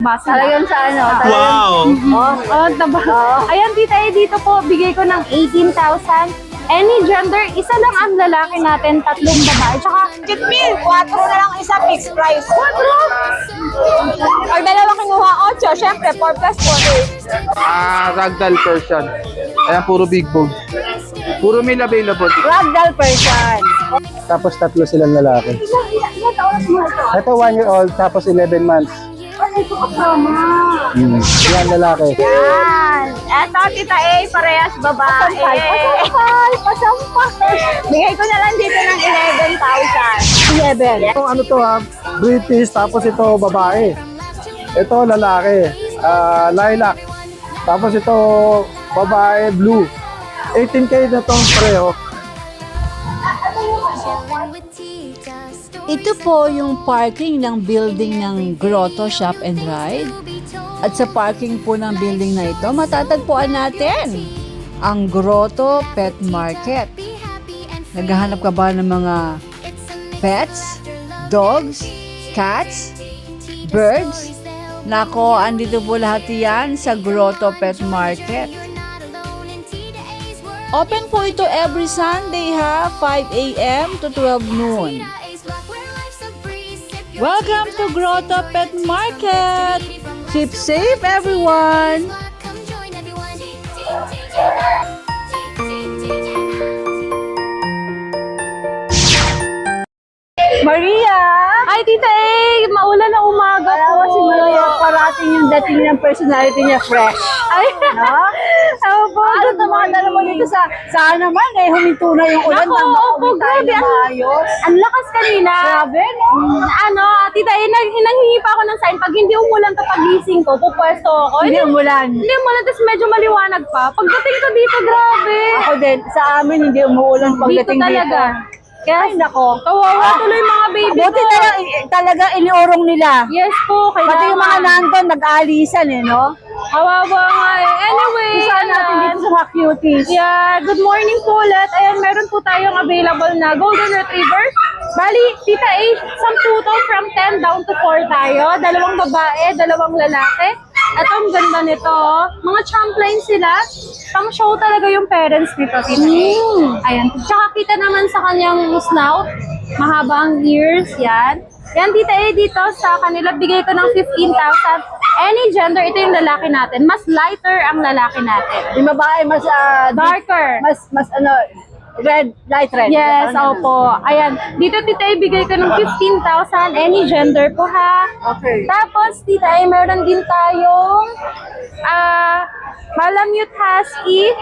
Talagang sa ano, talagang... Wow! Ayan, tita, dito po, bigay ko ng 18,000. Any gender, isa lang ang lalaki natin, 3 babae. Tsaka, Cheat meal, 4 na lang isa, fixed price. 4? Pag dalawa kinuha, 8. Siyempre, 4 plus 4. Ragdoll Persian. Ayan, puro big bone. Puro meal available. Ragdoll Persian. Tapos 3 silang lalaki. Ito 1 year old, tapos 11 months. Yan lalaki. Yan. Eto, tita A, parehas babae. Pasampal. Bigay ko na lang dito ng 11,000. 11. Ito ano to ha, British, tapos ito babae. Ito lalaki, lilac. Tapos ito babae, blue. 18K na tong pareho. Ito po yung parking ng building ng Grotto Shop and Ride. At sa parking po ng building na ito, matatagpuan natin ang Grotto Pet Market. Naghahanap ka ba ng mga pets, dogs, cats, birds? Nako, andito po lahat yan sa Grotto Pet Market. Open po ito every Sunday ha, 5 a.m. to 12 noon. Welcome to Grotto Pet Market! Keep safe, everyone! Maria! ay, tita, maulan na umaga Alam po. mo si Maria, parating yung dating ng personality niya fresh. Ay, Opo, ano naman mo dito saan naman huminto na yung ulan. Opo, grabe. Ang lakas kanina. Grabe, no? Tita, hinanghingi pa ako ng sign. Pag hindi umulan to pagising ko, pupwesto ako. Hindi umulan. Hindi umulan, tapos medyo maliwanag pa. Pagdating ko dito, grabe. Ako din, sa amin hindi umuulan pagdating Dito talaga. Kaya nako. Kawawa tuloy mga baby Buti ko. na lang, talaga iniurong nila. Yes po, kailangan. Pati yung mga nandun, nag-aalisan no? Kawawa nga eh. Anyway, Saan natin dito sa mga cuties? Yeah, good morning po ulit. Ayan, meron po tayong available na Golden Retriever. Bali, tita A, some total from 10 down to 4 tayo. 2 babae, 2 lalaki. At ang ganda nito, oh. Mga champlain sila. Pang show talaga yung parents nito, tita A. Ayan, tsaka kita naman sa kanyang snout. Mahabang ears, yan. Yan, tita A, dito sa kanila, bigay ko ng 15,000. Any gender, ito yung lalaki natin. Mas lighter ang lalaki natin. Yung babae, mas Darker. mas red, light red. Yes, opo. Ayan. Dito, tita, ibigay ko ng 15,000. Any gender po, ha? Okay. Tapos, tita, meron din tayong Malamute Husky.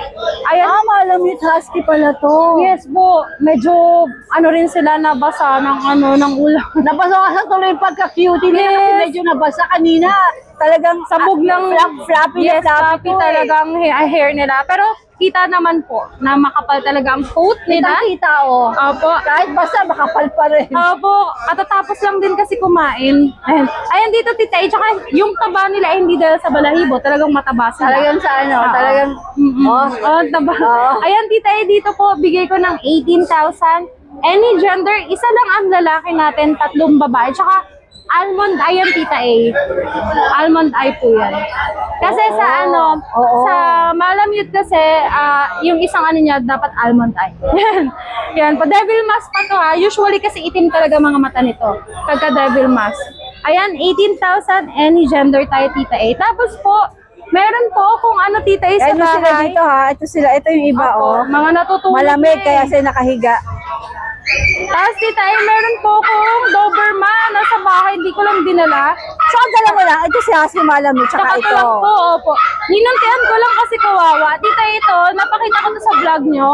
Ayan. Malamute Husky pala to. Yes po. Medyo, rin sila, nabasa ng ulan. Nabasa ka sa tuloy pagka-cutie nila kasi medyo nabasa kanina. Talagang Sabog lang. Fluffy Yes, fluffy to, talagang hair nila. Pero, kita naman po na makapal talaga ang coat nila. Kita, oh. Opo. Kahit basta, makapal pa rin. Opo, katatapos lang din kasi kumain. Ayan dito, tita, tsaka yung taba nila hindi dahil sa balahibo, talagang mataba sila. Talagang sa ano, Oo. talagang, Taba. Oo. Ayan, tita, dito po, bigay ko ng 18,000. Any gender, isa lang ang lalaki natin, 3 babae. Tsaka, almond eye yan, tita A. Almond eye po yan. Kasi sa sa Malamute kasi, yung isang niya, dapat almond eye. Yan po. Devil mask pa to ha. Usually kasi itim talaga mga mata nito. Pagka devil mask. Ayan, 18,000. Any gender tayo, tita A. Tapos po, meron po kung tita A sa ano sila bahay. dito ha, ito yung iba, Opo, mga natutulog. Malamig, kaya sila nakahiga. Tapos tita A, meron po kung Doberman nasa bahay, hindi ko lang dinala. So, ang dalawa lang, ito si Husky Malamig, tsaka Tsaka ito ito. lang po, opo. Ninantian ko lang kasi kawawa. Tita, ito, napakita ko to sa vlog nyo.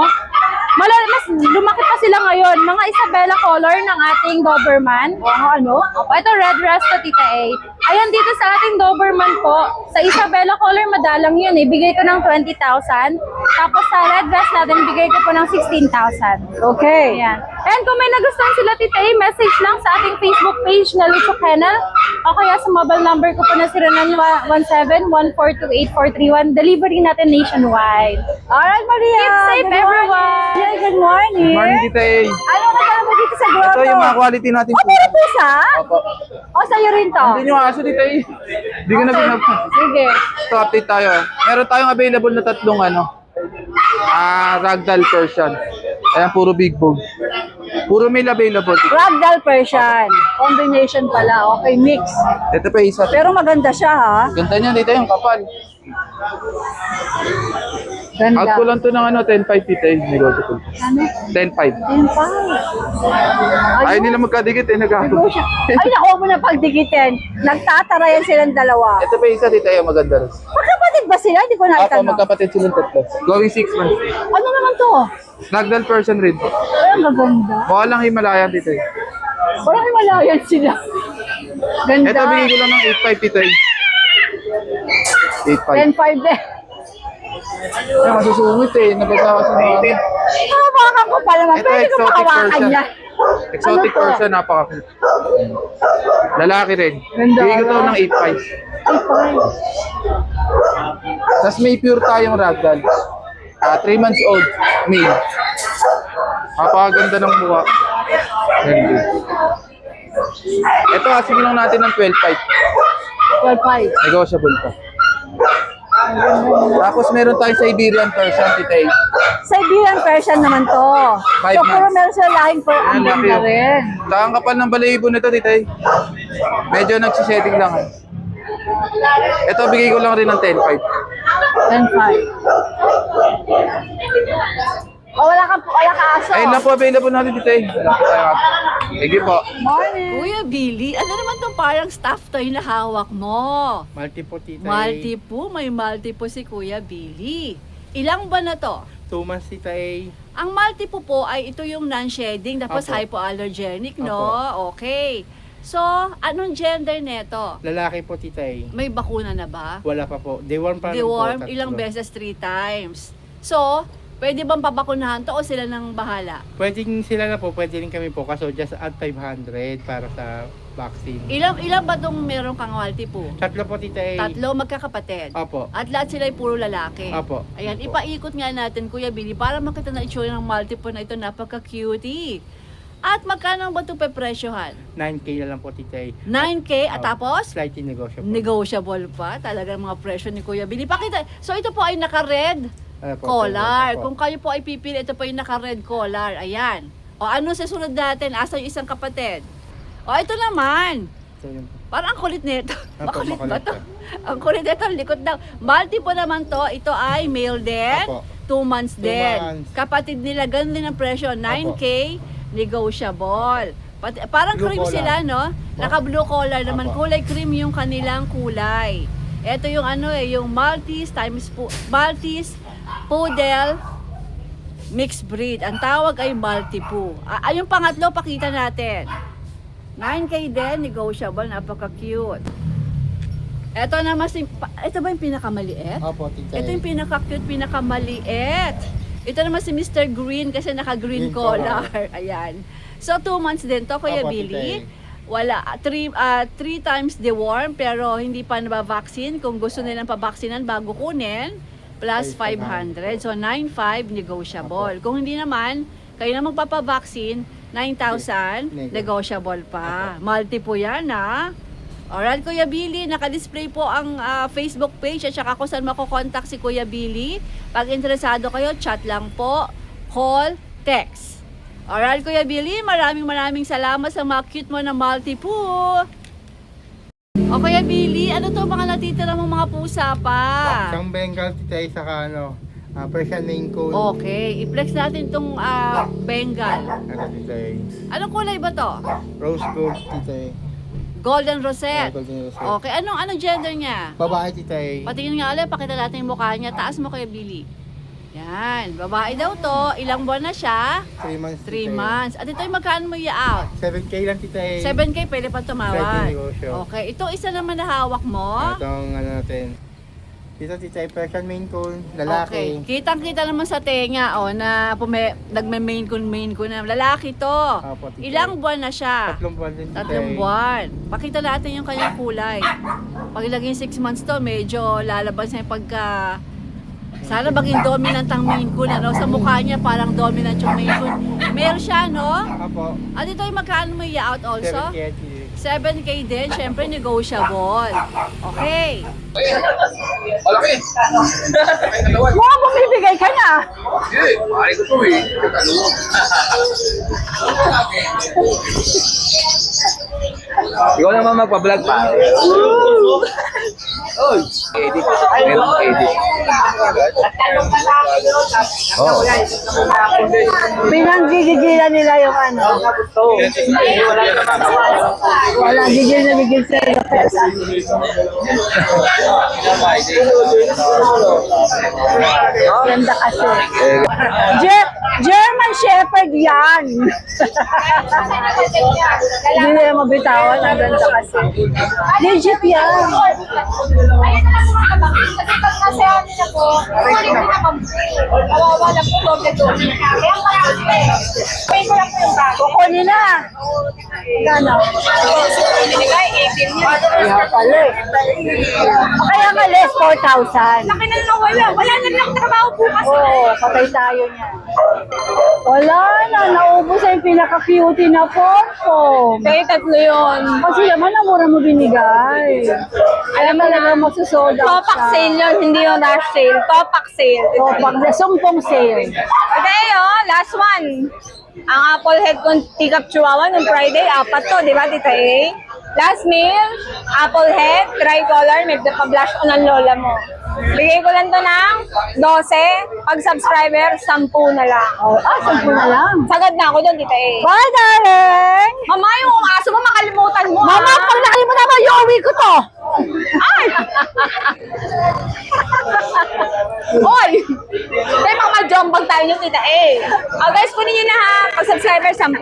Mas lumaki pa sila ngayon. Mga Isabella color ng ating Doberman. Opo, ito red rest to, Tita A. Ayan, dito sa ating Doberman po, sa Isabella color, madalang yun eh. Bigay ko ng 20,000. Tapos sa red rest natin, bigay ko po ng 16,000. Okay. Ayan. And kung may nagustuhan sila Tita A, message lang sa ating Facebook page na Lucho Kennel o kaya sa mobile number ko po na 0917-1428431. Delivery natin nationwide. Alright, Maria. Keep safe, Good morning. everyone. Yeah, good morning. Morning, Tita A. Ano kasama mo dito sa grotto? Ito yung mga quality natin Oh, meron pusa? Opo. O, sa'yo rin to? Hindi yung aso, Tita A. Hindi ko na binabas. Sige. So, update tayo. Meron tayong available na tatlong ragdoll Persian. Ayan, puro big bone. Puro male available. Ragdoll Persian. Combination pala. Okay, mix. Ito pa isa. Pero maganda siya, ha? Ganda niya, dito yung kapal. Ganda. Out ko lang to ng 10.5 Tita A. Negotiable. 10.5. Ayun pa. Ayaw nila magkadikit nag-aagaw. Ay, naku, huwag mo na pagdikitin. Nagtatarayan silang dalawa. Ito pa isa, Tita A, maganda rin. Magkapatid ba sila? Hindi ko Ako, naitanong. magkapatid silang tatlo. Going 6 months. Ano naman to? Ragdoll Persian rin. Ay, maganda. Mukha lang Himalayan, Tita A. Parang malayan sila. Ganda. Ito, bigay ko lang ng 8.5 Tita A. 8.5. 10-5 din. Ay, masusungit nabasa ko sa mga. Hawakan ko pa naman. Ito, Pwede ko exotic mahawakan Persian. niya. Exotic Ano to? Persian, napaka-cute. Lalaki rin. Ganda. Bigay ko to ng 8.5. Ay, fine. Tapos may pure tayong ragdoll. 3 months old, male. Napakaganda ng mukha. Ganda. Ito, asingin lang natin ng 12.5. 12-5. Negotiable pa. Tapos meron tayong Siberian Persian, Tita A. Siberian Persian naman to. 5 So, puro months. meron sila lahing per Ayan, ang laki, ganda oh. rin. Saka ang kapal ng balahibo nito, Tita A. Medyo nagsisetting lang. Ito, bigay ko lang rin ng 10.5. 10-5. O, wala ka aso. Ayun lang po, available natin, Tita A. Sige po. Morning. Kuya Billy, ano naman tong parang stuffed toy na hawak mo? Multi po, Tita. Multi po, may multi po si Kuya Billy. Ilang ba na to? 2 months, Tita A. Ang multi po ay ito yung non-shedding, tapos Apo. hypoallergenic, no? Okay. So, anong gender neto? Lalaki po, Tita A. May bakuna na ba? Wala pa po. Deworm pa rin po. Deworm, tatlo. ilang beses? 3 times. So, pwede bang pabakunahan to o sila nang bahala? Pwede sila na po, pwede rin kami po. Kaso just add 500 para sa vaccine. Ilang ba tong meron kang multi po? Tatlo po, Tita A. Tatlo magkakapatid. Opo. At lahat sila ay puro lalaki. Opo. Ayan, ipaikot nga natin, Kuya Billy, para makita na itsura ng multiple na ito. Napaka-cutie. At magkano ba ito pepresyohan? 9K na lang po, Tita A. 9K at Opo. tapos? Slightly negotiable. Negotiable pa. Talagang mga presyo ni Kuya Billy. Pakita. So ito po ay naka-red Ano po, collar. Opo. Kung kayo po ay pipili, ito po yung naka-red collar. Ayan. O ano sa sunod natin? Asa yung isang kapatid? O ito naman. So, yun po. Parang ang kulit nito. Opo, Makulit ba makulit to? po. Ang kulit nito, likot daw. Multi po naman to. Ito ay male din. Opo. 2 months 2 din. months. Kapatid nila, ganun din ang presyo. 9K, negotiable. Parang Blue cream collar. sila, no? Naka-blue collar naman. Opo. Kulay cream yung kanilang kulay. Ito yung yung Maltese Maltese Poodle mixed breed. Ang tawag ay Maltipoo. Yung pangatlo, pakita natin. 9K din, negotiable, napaka-cute. Ito naman ito ba yung pinakamaliit? Opo, Tita A. Ito yung pinaka-cute, pinakamaliit. Ito naman si Mr. Green kasi naka-green Green collar. Ayan. So 2 months din to, Kuya Opo, Billy. Tita Wala, 3 times deworm pero hindi pa nababaksin. Kung gusto nilang pabaksinan bago kunin, plus 500. So 9,500 negotiable. Kung hindi naman, kayo na magpapabaksin, 9,000 negotiable pa. Multi po yan, ha? Alright, Kuya Billy, naka-display po ang Facebook page at saka kung saan makokontak si Kuya Billy. Pag interesado kayo, chat lang po, call, text. Alright, Kuya Billy, maraming salamat sa mga cute mo na multi po. O Kuya Billy, ano to mga natitira mong mga pusa pa? Isang Bengal, Tita A, saka Persian Maine Coon. Okay, i-flex natin tong Bengal. Ano, Tita A. Anong kulay ba to? Rose gold, Tita A. Golden Rosette. Golden rosette. Okay, anong gender niya? Babae, Tita A. Patingin nga ulit, pakita natin yung mukha niya. Taas mo, Kuya Billy. Yan, babae daw to. Ilang buwan na siya? 3 months, 3 Tita A. months. At ito yung magkano mo i-out? 7K lang, Tita A. 7K, pwede pa tumawad. Slightly negosyo. Okay, ito isa naman na hawak mo. Itong ano natin, Dito Tita E, Persian Maine Coon, Okay. lalaki. Kitang-kita naman sa tenga, na nagme-main ko na. Lalaki to. Opo, Tita E. Ilang buwan na siya? 3 buwan din, Tita E. 3 buwan. Pakita natin yung kanyang kulay. Pag laging 6 months to, medyo lalabas na yung pagka... Sana maging dominant ang Maine Coon, ano? Sa mukha niya parang dominant yung Maine Coon. Meron siya, no? Opo, At ito yung magkano mo i-out also? 7K Tita E. 7K din, syempre negotiable. Okay. Malaki. Mukhang bumibigay ka na. Hindi, pare ko to eh. Ikaw naman magpa-vlog pa. Oy, edit. Meron edit. Oh. Pinanggigigilan nila yung ano. Wala, gigil na gigil sa'yo. Ganda kasi. German Shepherd yan. Hindi na yung mabitawan. Ang ganda kasi. Legit yan. Kukunin na. Gano? Kaya pala eh. Kaya nga less 4,000. Laki na lang wala. Wala na lang trabaho bukas. Oo, patay tayo niya. Wala na. Naubos na yung pinaka-cutie na pom-pom. Kaya tatlo yun. Kasi naman ang mura mo binigay. Alam mo na magsusold out Topak sale yun, hindi yung rush sale. Topak sale. Topak na. Sumpong sale. Okay, last one. Ang apple head kong tikap chihuahua nung Friday, 4 to, di ba, Tita E? Last meal, apple head, tricolor, may pa-blush on ang lola mo. Bigay ko lang to ng 12. Pag subscriber, 10 na lang. 10 na lang. Sagad na ako doon, Tita E. Bye, darling! Mama, yung aso mo, makalimutan mo. Mama, pag nakalimutan mo, i-uwi ko to. Ay! Oy! Tayo makajombang tayo nyo, Tita E. Guys, kunin nyo na ha. Pag subscriber, 10.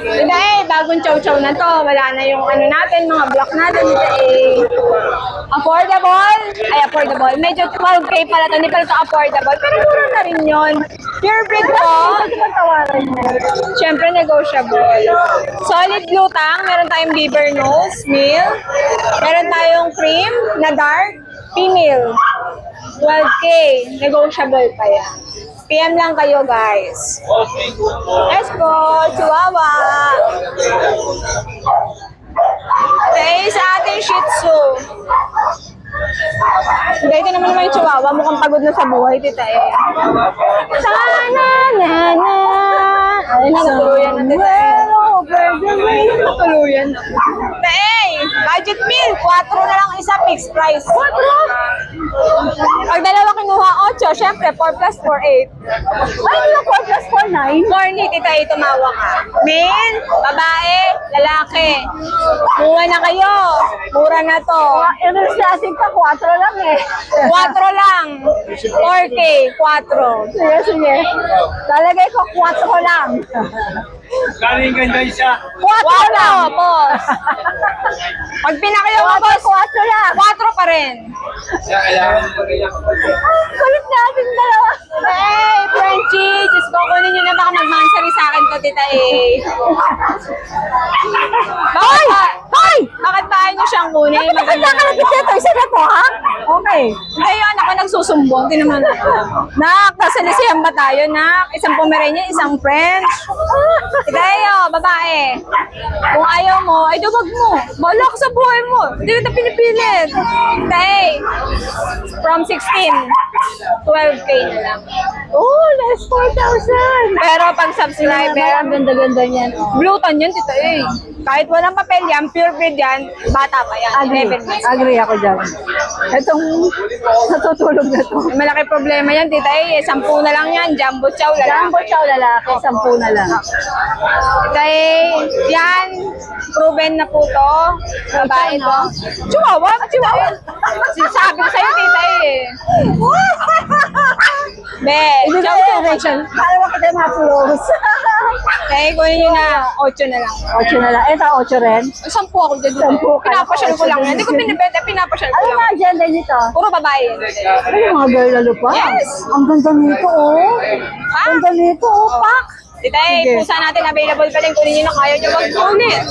Tita E, bagong chow-chow na to. Wala na yung ano natin, mga block natin, Tita E. Affordable? Ay, affordable. Medyo 12K pala to. Hindi pala to affordable. Pero mura na rin yun. Pure breed to. Siyempre, negotiable. Solid blue tang. Meron tayong beaver nose, male. Meron tayong cream na dark, female. 12K. Negotiable pa yan. PM lang kayo, guys. Yes po, Chihuahua. Okay, sa ating Shih Tzu. Ito naman yung Chihuahua. Mukhang pagod na sa buhay, Tita E. Ta-na-na-na. Ay, natuluyan na, Tita E. Natuluyan na. Tita E, budget meal. 4 na lang isa, fixed price. 4? Pag dalawa kinuha, 8. Siyempre, 4 plus 4, 8. Ay, hindi 4 plus 4, 9. 4 ni, Tita E, tumawa ka. Male, babae, lalaki. Mura na kayo. Mura na to. Inuslasin pa, 4 lang eh. 4 lang. 4K, 4. Sige, sige. Lalagay ko 4 lang. Galing ganda isa. 4 lang, boss. Pag pinakayaw mo, boss, 4 lang. 4 pa rin. Kailangan Kulit natin dalawa. Hey, Frenchie, Diyos ko, kunin nyo na baka mag-mansari sa akin to, Tita E. Hoy! Hoy! Bakit ba nyo siyang kunin? Maganda ka na dito. Isa na to, ha? Okay. Ngayon, ako nagsusumbong. Tinuman na. Nak, nasalisihan ba tayo, Nak? Isang Pomeranian, isang French. Tigayo, babae. Kung ayaw mo, ay duwag mo. Bahala ka sa buhay mo. Hindi kita pinipilit. Tay, from 16, 12K na lang. Oh, less 4,000. Pero pag subscriber, Ang ganda-ganda niyan. blue tan yan, Tita E. Kahit walang papel yan, pure breed yan, bata pa yan. Agree. 11 months. Agree ako dyan. Itong natutulog na to. May malaki problema yan, Tita E. 10 na lang yan. Jumbo chow, lalaki. Jumbo chow lalaki, 10 na lang. Tita E, yan. Proven na po to. Babae to. Chihuahua? Chihuahua. Sabi ko sa'yo, Tita E. Be, Ibigay chow ko chow Rachel. Para kita ma-close. Eh, kunin nyo na 8 na lang. 8 na lang. Ito, 8 rin. 10 ako dyan. 10 ka. Pinapasyal ko lang yan. Hindi ko 8 binibenta, pinapasyal ko Ano lang. na agenda nito? Puro babae. Ano yung mga girl lalo pa? Yes. Ang ganda nito, oh. Ha? Ang ganda nito, oh, pak. Tita, kung saan natin available pa rin, kunin nyo na kaya nyo mag-kunin.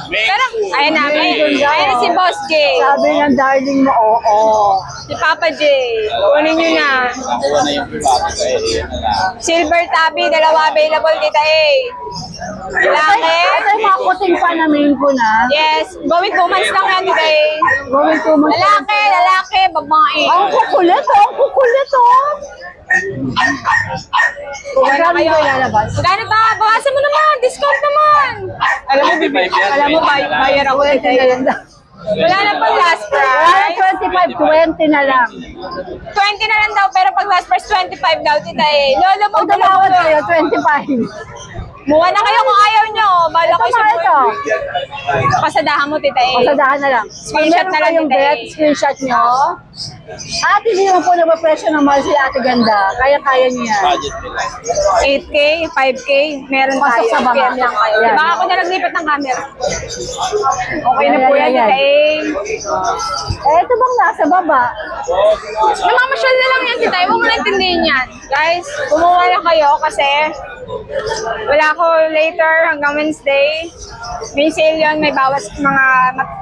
Pero, ayan na, ayan na si Boss J. Sabi ng darling mo, oo. Si Papa J. Kunin nyo na. Nakuha na yung private ko eh. Yan na lang. Silver Tabby, dalawa available, Tita A. Lalaki. Ito yung mga kuting pa na main ko na. Yes, going 2 months lang yan, Tita A. Going to mo. Lalaki, babae. Ang kukulit, oh. Ang kukulit, oh. Magkano kayo lalabas? Magkano ba? Bawasan mo naman, discount naman. Alam mo, 25 yan, alam mo, 20 na lang. bayar ako, Tita A. Wala na pang last Wala, price. 25, 20 na lang. 20 na lang daw, pero pag last price, 25 daw, Tita A. Lolo mo, Kung tumawad kayo, 25. Muha na kayo kung ayaw nyo. Bala Ito ko mga ito. Pasadahan mo, Tita A. Pasadahan na lang. Screenshot Meron na lang, kayong Tita A. bet, screenshot nyo. At hindi mo po nabapresyo ng mahal si Ate Ganda. Kaya-kaya niya. Budget nila. 8K, 5K, meron Pasok tayo. sa banga. PM lang kayo. Yan. Baka ako na naglipat ng camera. Okay na po yan, Yan. Tita A. Eh, ito bang nasa baba? Namamasyal na lang yan, Tita A. Huwag mo naintindihin yan. Guys, kumuha na kayo kasi wala ko later hanggang Wednesday. May sale yun, may bawas mga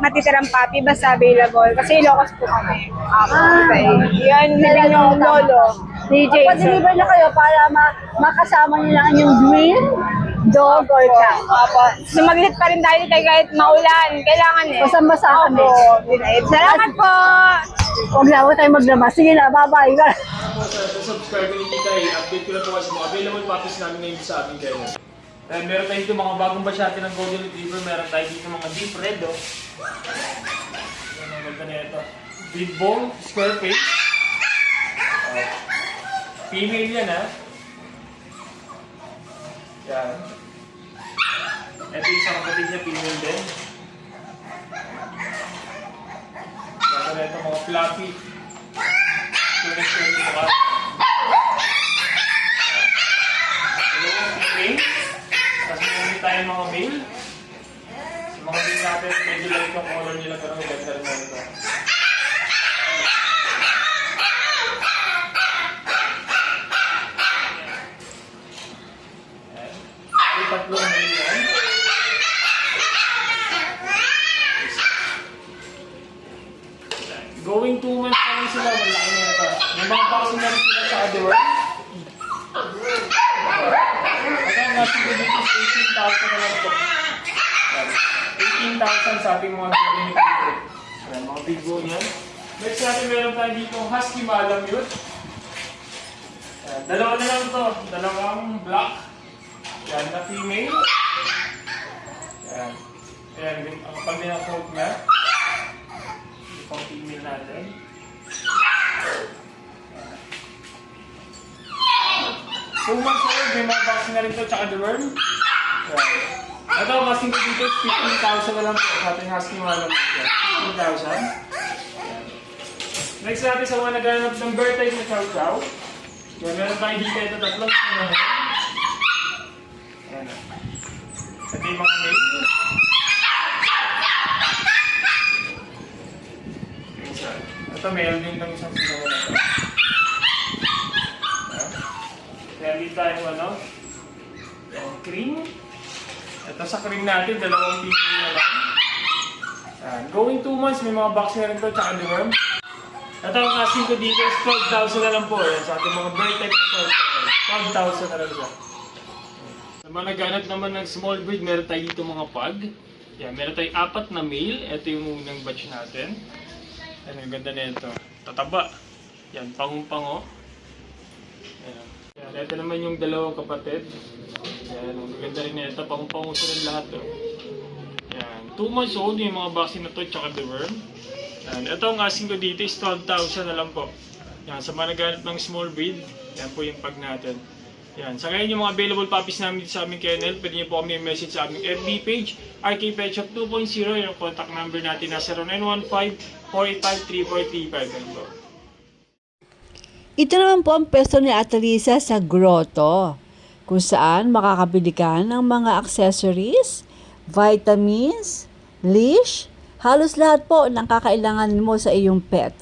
matitirang papi basta available. Kasi Ilocos po kami. Yan, living yung lolo. DJ. Pa-deliver na kayo para makasama niyo lang yung dream dog or cat. Opo. Sumaglit pa rin tayo dito kahit maulan. Kailangan eh. Basang-basa kami. Opo. Salamat po. Huwag na tayo maglabas. Sige na, bye-bye. Sa subscriber ni Tita update ko na po kasi mga available puppies namin ngayon sa amin kayo. Meron tayo dito mga bagong basyate ng Golden Retriever. Meron tayo dito mga deep red, oh. Yan ang ganda na ito. Big bone, square face. Female yan, ha. Yan. Ito yung isang kapatid niya, female din. Ganda na ito mga fluffy. Dalawang frame. Tapos meron tayo mga male. Sa mga male natin, medyo light yung color nila pero may ganda rin na ito. May tatlong male yan. Going 2 months pa lang sila, malaki na ito. May mga vaccine na rin sila sa other world. At ang natin dito is 18,000 na lang ito. 18,000 sa ating mga golden retriever. Ayan, mga big bone yan. Next natin meron tayo dito husky malamute. Ayan, dalawa na lang ito. Dalawang black. Ayan, na female. Ayan. Ayan, ang kapal din ang coat niya. Pang female natin. Kung months old, may mga vaccine na rin ito, tsaka the worm. Ito, vaccine ko dito, 15,000 na lang po sa ating husky malam. 15,000. Next natin sa mga naghanap ng bird type na chow chow. Yan, meron tayo dito ito, tatlong sinahan. Ayan. Ito yung mga male. Ito, meron din ng isang sinahan na ito. Meron din tayo ano? Cream. Ito sa cream natin, dalawang piso na lang. Going 2 months, may mga box na rin ito, tsaka deworm. Ito ang asking ko dito is 12,000 na lang po. Sa ating mga bird type na 12,000 na lang siya. Sa mga naghanap naman ng small breed, meron tayo dito mga pug. Yan, meron tayo 4 na male. Ito yung unang batch natin. Yan, ang ganda na ito. Tataba. Yan, pangong-pango. Yan. Yan, ito naman yung dalawang kapatid. Yan, ang ganda rin na ito. Pangong-pango sila lahat. Oh. Yan, 2 months old yung mga vaccine na to, tsaka the worm. Yan, ito ang asking ko dito is 12,000 na lang po. Yan, sa mga naghanap ng small breed, yan po yung pag natin. Yan, sa ngayon yung mga available puppies namin dito sa aming kennel, pwede nyo po kami message sa aming FB page, RK Pet Shop 2.0, yung contact number natin na 0915-485-3435. Ito naman po ang pwesto ni Ate Lisa sa grotto, kung saan makakabili ka ng mga accessories, vitamins, leash, halos lahat po ng kakailangan mo sa iyong pet.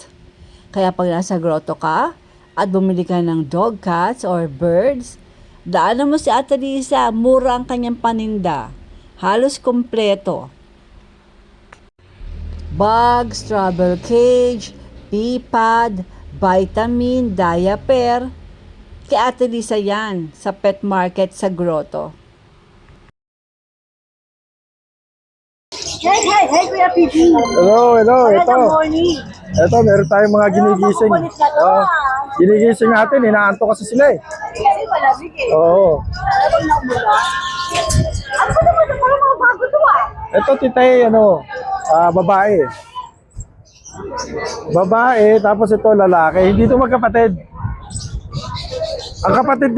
Kaya pag nasa grotto ka at bumili ka ng dog cats or birds, daanan mo si Ate Lisa, mura ang kanyang paninda. Halos kompleto. Bags, travel cage, pee pad, vitamin, diaper. Kay Ate Lisa yan sa pet market sa grotto. Hey, Kuya Pipi. Hello. Good morning. Ito, meron tayong mga ginigising. Makukulit na to, Ginigising natin, inaanto kasi sila eh. Kasi malamig eh. Oo. Alam na mula. Ano ba naman ito? Parang mga bago to ah. Ito, titay, babae. Babae, tapos ito, lalaki. Hindi ito magkapatid. Ang kapatid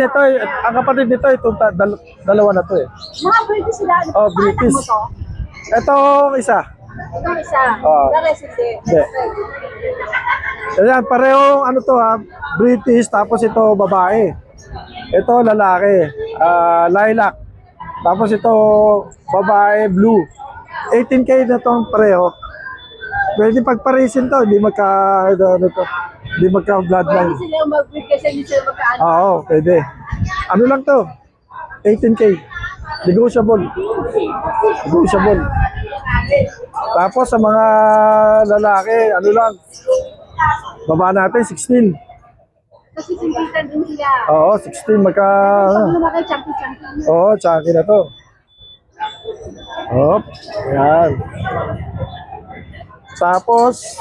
nito, itong dalawa na to eh. Mga British sila. Ano Oh, pa, British. mo to? Ito, isa. Ito isa. Oo. The resident. Hindi. Ayan, pareho, British, tapos ito, babae. Ito, lalaki. Lilac. Tapos ito, babae, blue. 18K na itong pareho. Pwede pagparisin to, hindi hindi magka-bloodline. Pwede sila mag-breed kasi hindi sila magkaano. Oo, pwede. Ano lang to? 18K. Negotiable. Tapos sa mga lalaki, ano lang? Baba natin, 16. Kasi simpitan din sila. Oo, 16. Pag lumaki, chunky. Oo, chunky na to. Hop, yan. Tapos,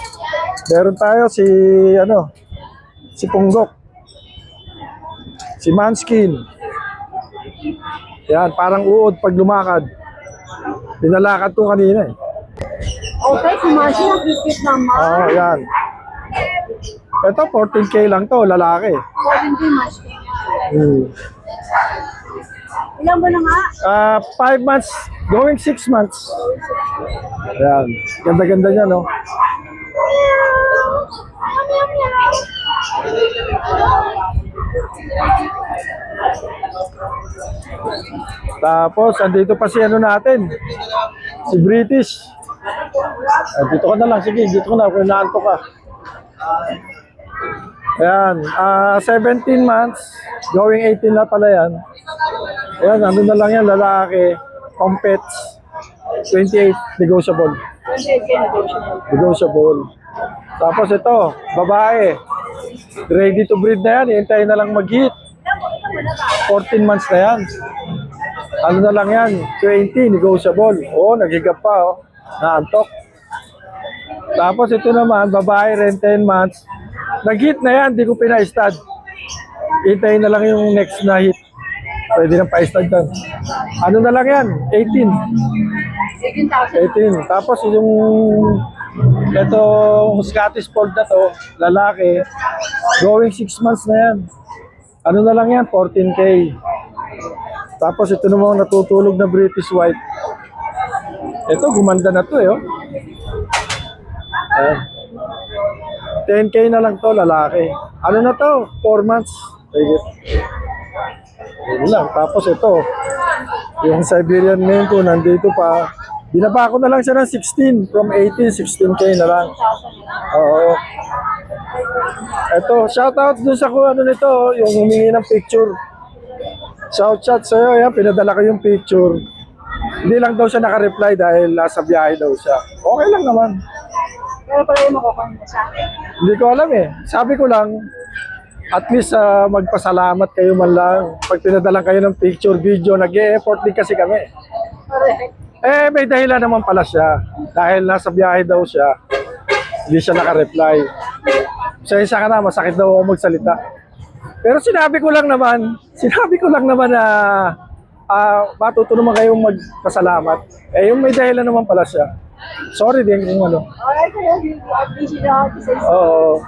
meron tayo si Punggok. Si Manskin. Yan, parang uod pag lumakad. Pinalakad to kanina eh. Okay, si Marcy, nakikip naman. Oo, yan. Ito, 14K lang to, lalaki. 14 din, Marcy. Ilan ba na nga? 5 months, going 6 months. Yan, ganda-ganda niya, no? Tapos, andito pa si natin. Si British. Dito ka na lang, sige, dito ka na, kung naanto ka. Ayan, 17 months, going 18 na pala yan. Ayan, ano na lang yan, lalaki, compets, 28, negotiable. Tapos ito, babae, ready to breed na yan, hintayin na lang mag-hit. 14 months na yan. Ano na lang yan, 20, negotiable. Oo, nagigap pa, naantok. Tapos ito naman, babae rin, 10 months. Nag-hit na yan, di ko pina-stud. Hintayin na lang yung next na hit. Pwede nang pa-stud yan. Ano na lang yan, 18. Tapos yung itong Scottish Fold na to, lalaki, going 6 months na yan. Ano na lang yan, 14K. Tapos ito naman natutulog na British White. Ito, gumanda na to eh. Oh. Ayan. 10K na lang to, lalaki. Ano na to? 4 months. Yun lang. Tapos ito, yung Siberian Maine ko, nandito pa. Binaba ko na lang siya ng 16. From 18, 16K na lang. Oo. Ito, shoutout dun sa nito, yung humingi ng picture. Shout sa'yo, yan, pinadala ko yung picture. Hindi lang daw siya naka-reply dahil nasa biyahe daw siya. Okay lang naman. Pero pala yung makukuha na sa akin. Hindi ko alam eh. Sabi ko lang, at least magpasalamat kayo man lang. Pag pinadalan kayo ng picture, video, nag-e-effort din kasi kami. Correct. Eh, may dahilan naman pala siya. Dahil nasa biyahe daw siya, hindi siya naka-reply. Sensya ka na, masakit daw ako magsalita. Pero sinabi ko lang naman na matuto naman kayong magpasalamat. Eh, yung may dahilan naman pala siya. Sorry din kung ano. Alright, you appreciate it. Oo.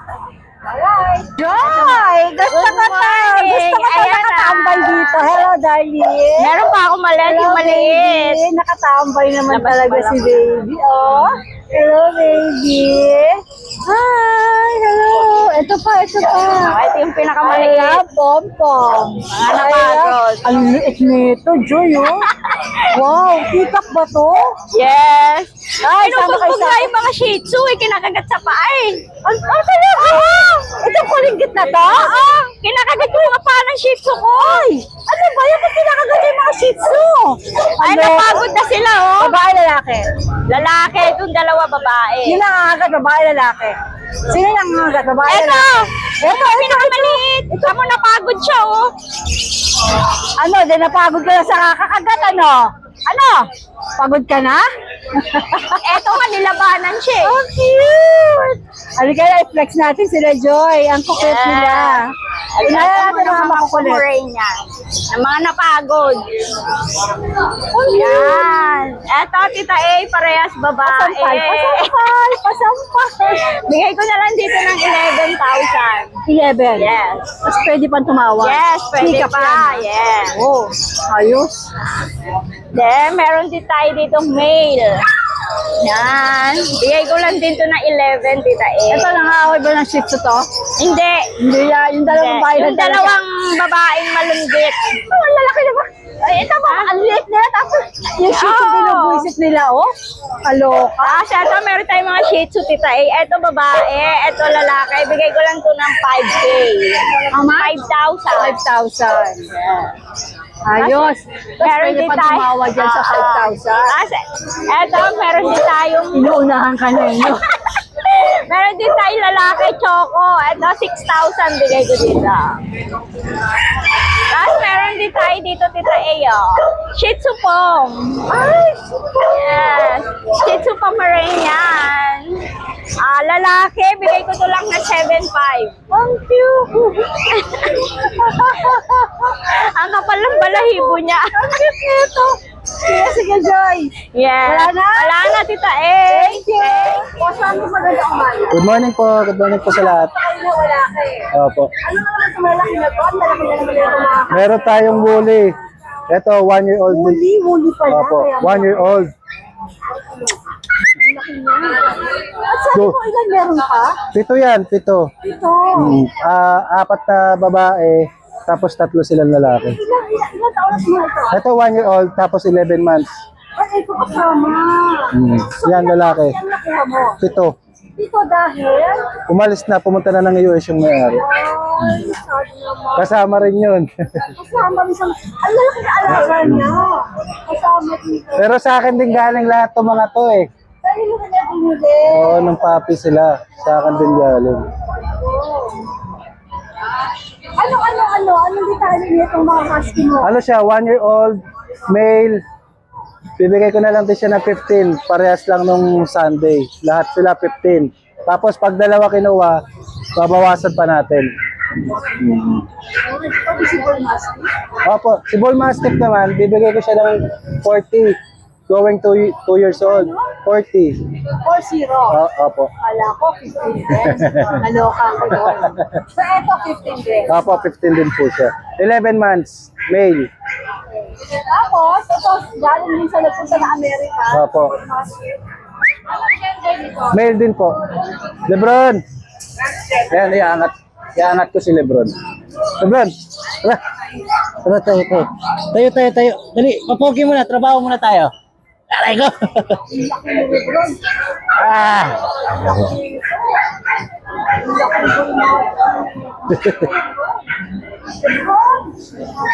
Alright. Joy! Gusto ko nakatambay dito. Hello, darling. Meron pa ako Hello, baby. Nakatambay naman talaga si baby. Oh. Hello, baby. Hi. Hello. ito pa. Ito yung pinakamaliit. Ala, pom-pom. Mga napagod. Ang liit nito, Joy, oh. Wow, peacock ba to? Yes. Ay, sama kayo Pinubugbog sa... nga yung mga shih tzu, kinakagat sa paa eh. Ano talaga? Itong kulinggit na to? Oo, kinakagat yung mga paa ng shih tzu ko. Ay, ano ba yan? Ba't pinakagat yung mga shih tzu? Ay, napagod na sila oh. Babae, lalaki. Lalaki, itong dalawa babae. Sino ang nangangagat? Babae, lalaki. Sino yung nangangagat? Babae, Eto! lalaki. Ito. Pinakamaliit. Tama napagod siya oh. Ano, din napagod ka na sa kakakagat, ano? Ano? Pagod ka na? Eto nga, nilabanan siya eh. Oh, cute! Halika na, i-flex natin sila, Joy. Ang kukulit Yeah. nila. Inaya natin ang mga makukulit. niya. Ang mga napagod. Yan. Eto, Tita A, parehas babae. Pasampal. Bigay ko na lang dito ng 11,000. 11. Yes. Tapos pwede pang tumawag. Yes, pwede Sikap pa. yan. Yes. Oh, ayos. Then, meron din tayo ditong male. Yan. Bigay ko lang din to ng 11, Tita A. Ito, nangaaway ba ng shih tzu to? Hindi. Hindi yan. Yung dalawang babae Yung dalawang babaeng malunggit. Oh, ang lalaki naman. Ay, ito ba? Ang liit nila. Tapos yung shih tzu Oo. binubuisit nila, oh. Kaloka. Tapos ito, meron tayong mga shih tzu, Tita A. Ito babae, ito lalaki. Bigay ko lang to ng 5K. 5,000. 5,000. Ayos. Tapos Meron pwede din pang tayo. tumawag dyan sa 5,000. Tapos, ito, meron din tayong Inuunahan ka na yun. meron din tayong lalaki, Choco. Ito, 6,000 bigay ko dito. Tapos, meron din tayo dito, Tita A, oh. Shih Tzu Pom. Ay, yes. Shih Tzu Pomeranian. Lalaki, bigay ko to lang na 7,500. Ang cute. Ang kapal ng balahibo niya. Ang cute nito. Sige, Joy. Yes. Wala na? Wala na, Tita A. Thank you. Pasang maganda umaga. Good morning po. Good morning po sa lahat. Ay, na wala ka eh. Opo. Ano naman sa malaki na to? Ang malaki na naman ito mga Meron tayong woolly. Ito, 1-year-old. Huli pala. Opo, Kaya 1-year-old. At sabi Go. mo, ilan meron ka? 7 yan, 7. Ito. 4 na babae, tapos 3 silang lalaki. Ilan taon na mga ito? Ito 1-year-old, tapos 11 months. Ay, ito kasama. Yan lalaki. Yan nakuha mo. 7. Dito dahil? Umalis na, pumunta na ng US yung may-ari. Ay, sad naman. Kasama rin yun. Kasama rin sa... Ang lalaki na alaga niya. Kasama dito. Pero sa akin din galing lahat ng mga to eh. Dahil mo na binili. Oo, ng papi sila. Sa akin din galing. Ano detalye niya itong mga husky mo? Ano siya, 1-year-old, male. Bibigay ko na lang din siya ng 15. Parehas lang nung Sunday. Lahat sila 15. Tapos pag dalawa kinuha, babawasan pa natin. Pati si Bull Mastiff. Opo, si Bull Mastiff naman, bibigay ko siya ng 40. Going to 2 years old. 40. 4-0. Opo. Kala ko 15 din. Naloka ko doon. So, eto 15 din. Opo, 15 din po siya. 11 months, male. Tapos, ito, galing din sa nagpunta na Amerika. Opo. Anong gender nito? Male din po. Lebron. Ayan, iangat. Iangat ko si Lebron. Lebron, tara. Tara, tayo. Tayo. Dali, papogi muna. Trabaho muna tayo. Aray ko.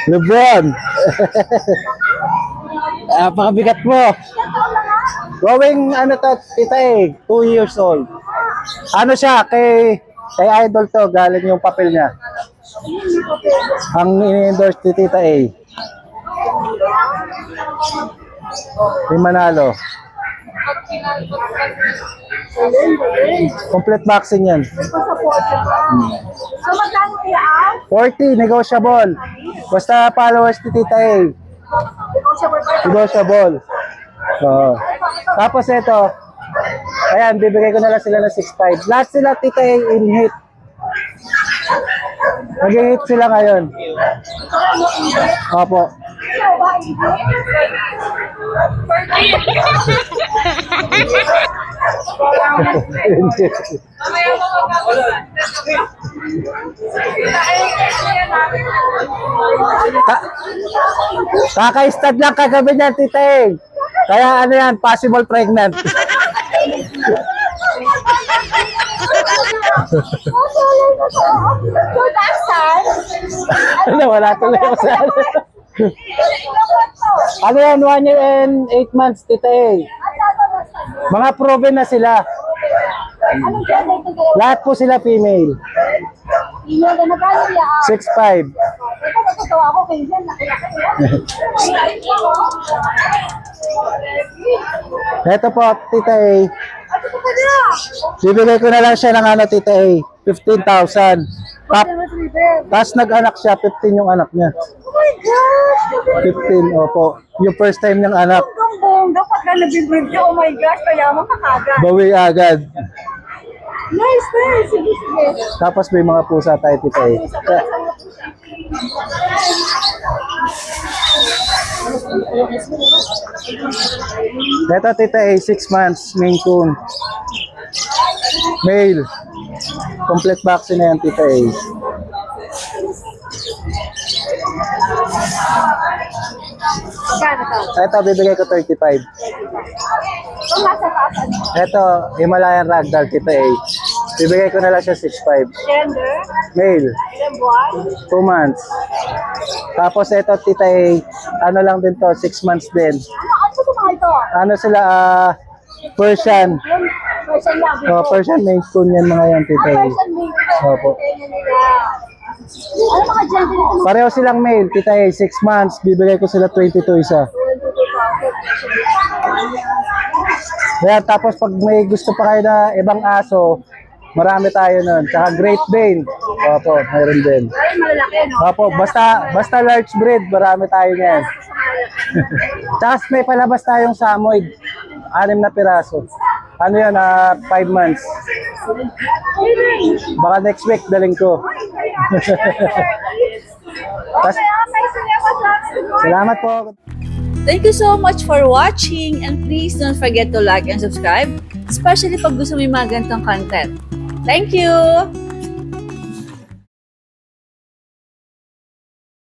Lebron. Pakabigat mo. Going, tita 2 years old. Ano siya, kay Idol to, galing yung papel niya. Ang in-endorse ni Tita A. Yung Manalo. Complete vaccine yan. So, magkano kaya ang? 40, negotiable. Basta followers ni Tita A. Negotiable. Oo. Tapos ito, ayan, bibigay ko na lang sila ng 6.5. Lahat sila Tita A in hit. Nag-hit sila ngayon. Opo. Hindi. Kaka-stud lang kagabi niyan, Tita Eng. Kaya ano yan, possible pregnant. Ano, wala tuloy ako sa ano. Ano yan, 1 year and 8 months, Tita Eng. Mga proven na sila. Lahat po sila female. 6'5". Ito po, Tita A. Bibigay ko na lang siya ng ano, Tita A. 15,000. Tapos nag-anak siya, 15 yung anak niya. Oh my gosh! 15, opo. Yung first time niyang anak, Bongga, pagka nabibreed ka, oh my gosh, mayaman ka kagad. bawi agad. Nice, nice. Sige, sige. Tapos may mga pusa tayo, Tita A. Ito, Tita A, 6 months, Maine Coon. Male. Complete vaccine na yan, Tita A. Magkano to? Ito, bibigay ko 35. Kung nasa taas, Ito, Himalayan Ragdoll, Tita A. Bibigay ko na lang siya 6'5". gender, Male, ilang buwan, 2 months. Tapos ito, Tita A, ano lang din to, 6 months din. ano ito mga ito? Ano sila, Persian. Yung person lang. Oh, Persian Maine Coon yan mga yan, Tita A. Person link. Opo. Ano mga gender nito? Pareho silang male, Tita A, 6 months. Bibigay ko sila 22 isa. Kaya tapos pag may gusto pa kayo na ibang aso, marami tayo nun. Tsaka Great Dane. Opo, mayroon din. Ay, malalaki, no? Opo, basta large breed, marami tayo niyan. Tapos may palabas tayong Samoyed. 6 na piraso. Ano yan, 5 months. Baka next week daling ko. Tas, salamat po. Thank you so much for watching and please don't forget to like and subscribe, especially pag gusto mo yung mga ganitong content. Thank you!